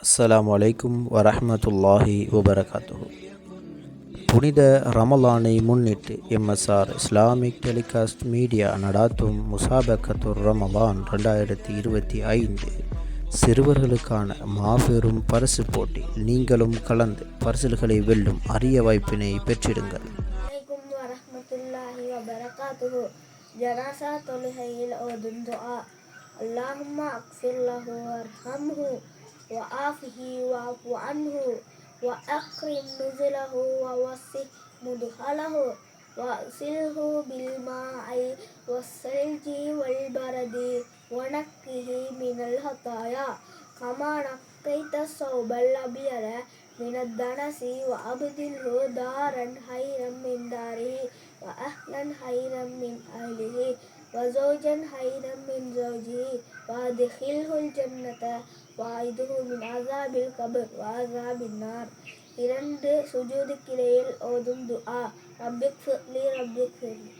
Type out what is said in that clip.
அஸ்ஸலாமு அலைக்கும் வரஹ்மத்துல்லாஹி வபரகாத்துஹு. புனித ரமலானை முன்னிட்டு எம்எஸ்ஆர் இஸ்லாமிக் டெலிகாஸ்ட் மீடியா நடாத்தும் முசாபக்கத்துர் ரமலான் 2025 சிறுவர்களுக்கான மாபெரும் பரிசு போட்டி. நீங்களும் கலந்து பரிசுகளை வெல்லும் அரிய வாய்ப்பினை பெற்றிடுங்கள். ஜனாசா தொழுகையில் ஓதும் துஆ. அல்லாஹும்ம அக்ஃபிர் லஹு வர்ஹம்ஹு وعافه واعف عنه وأكرم نزله ووسع مدخله وأغسله بالماء والثلج والبرد ونقه من الخطايا كما نقيت الثوب الأبيض من الدنس وأبدله دارا خيرا من داره وأهلا خيرا من أهله وزوجا خيرا من زوجه وأدخله الجنة وأعيذه من عذاب القبر وعذاب النار. 2 சுஜூதுக்கிடையில் ஓதும் துஆ. ரப்பிக்ஃபிர்லி ரப்பிக்ஃபிர்லி